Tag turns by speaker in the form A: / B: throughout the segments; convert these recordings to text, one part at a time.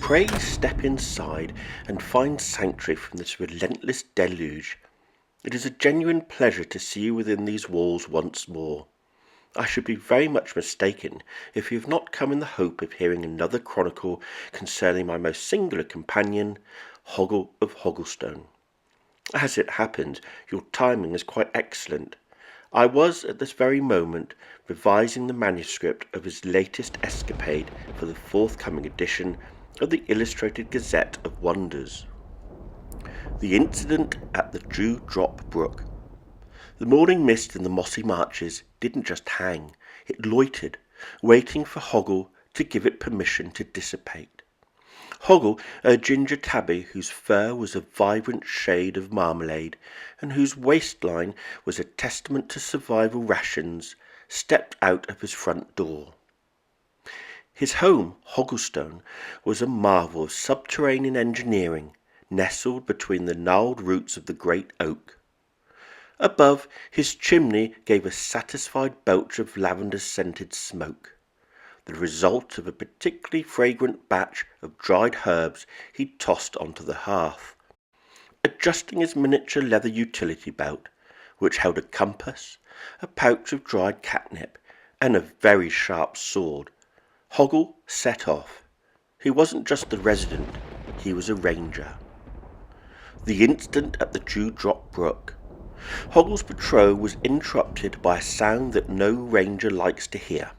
A: Pray step inside and find sanctuary from this relentless deluge. It is a genuine pleasure to see you within these walls once more. I should be very much mistaken if you have not come in the hope of hearing another chronicle concerning my most singular companion, Hoggle of Hogglestone. As it happens, your timing is quite excellent. I was at this very moment revising the manuscript of his latest escapade for the forthcoming edition of the Illustrated Gazette of Wonders. The incident at the Dewdrop Brook. The morning mist in the mossy marches didn't just hang, it loitered, waiting for Hoggle to give it permission to dissipate. Hoggle, a ginger tabby whose fur was a vibrant shade of marmalade, and whose waistline was a testament to survival rations, stepped out of his front door. His home, Hogglestone, was a marvel of subterranean engineering, nestled between the gnarled roots of the great oak. Above, his chimney gave a satisfied belch of lavender-scented smoke, the result of a particularly fragrant batch of dried herbs he tossed onto the hearth. Adjusting his miniature leather utility belt, which held a compass, a pouch of dried catnip, and a very sharp sword, Hoggle set off. He wasn't just a resident, he was a ranger. The incident at the Dewdrop Brook. Hoggle's patrol was interrupted by a sound that no ranger likes to hear,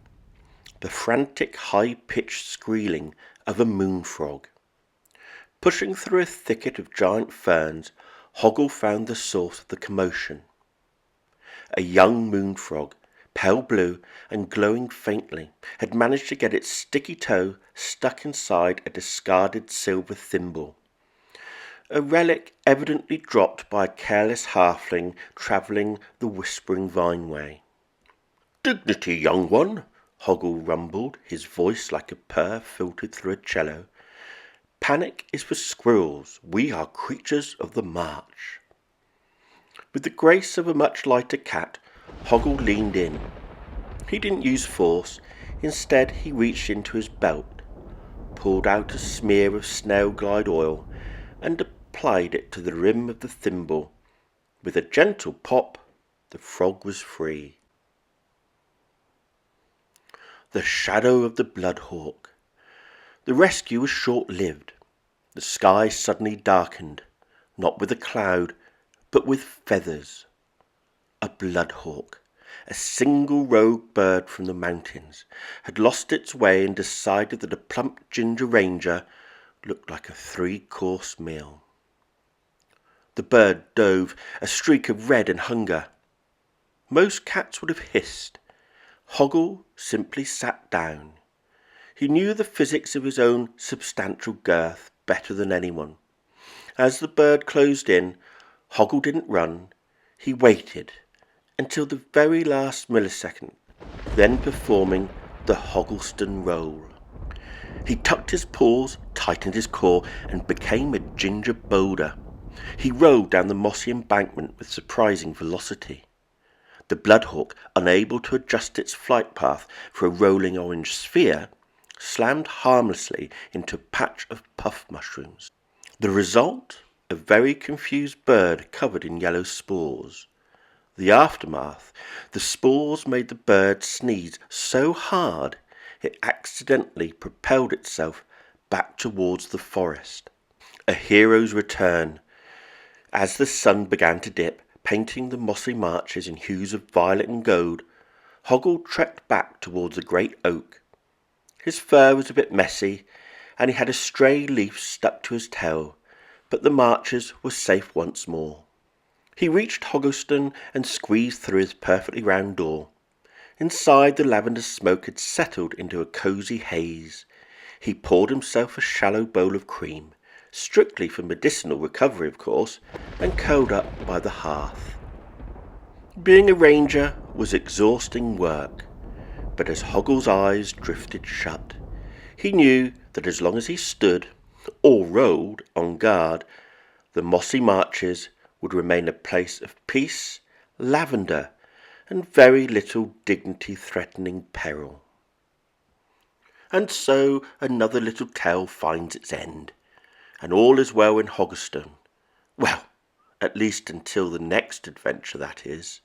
A: the frantic high-pitched squealing of a moonfrog. Pushing through a thicket of giant ferns, Hoggle found the source of the commotion. A young moonfrog, pale blue and glowing faintly, had managed to get its sticky toe stuck inside a discarded silver thimble, a relic evidently dropped by a careless halfling travelling the whispering vine-way. "Dignity, young one," Hoggle rumbled, his voice like a purr filtered through a cello. "Panic is for squirrels. We are creatures of the march." With the grace of a much lighter cat, Hoggle leaned in. He didn't use force. Instead, he reached into his belt, pulled out a smear of snail glide oil, and applied it to the rim of the thimble. With a gentle pop, the frog was free. The shadow of the bloodhawk. The rescue was short-lived. The sky suddenly darkened, not with a cloud, but with feathers. A bloodhawk, a single rogue bird from the mountains, had lost its way and decided that a plump ginger ranger looked like a three-course meal. The bird dove, a streak of red and hunger. Most cats would have hissed. Hoggle simply sat down. He knew the physics of his own substantial girth better than anyone. As the bird closed in, Hoggle didn't run. He waited until the very last millisecond, then performing the Hogglestone roll. He tucked his paws, tightened his core, and became a ginger boulder. He rolled down the mossy embankment with surprising velocity. The bloodhawk, unable to adjust its flight path for a rolling orange sphere, slammed harmlessly into a patch of puff mushrooms. The result? A very confused bird covered in yellow spores. The aftermath: the spores made the bird sneeze so hard it accidentally propelled itself back towards the forest. A hero's return. As the sun began to dip, painting the mossy marches in hues of violet and gold, Hoggle trekked back towards the great oak. His fur was a bit messy, and he had a stray leaf stuck to his tail, but the marches were safe once more. He reached Hogglestone and squeezed through his perfectly round door. Inside, the lavender smoke had settled into a cosy haze. He poured himself a shallow bowl of cream, strictly for medicinal recovery, of course, and curled up by the hearth. Being a ranger was exhausting work, but as Hoggle's eyes drifted shut, he knew that as long as he stood, or rolled, on guard, the mossy marches would remain a place of peace, lavender, and very little dignity-threatening peril. And so another little tale finds its end, and all is well in Hogglestone. Well, at least until the next adventure, that is.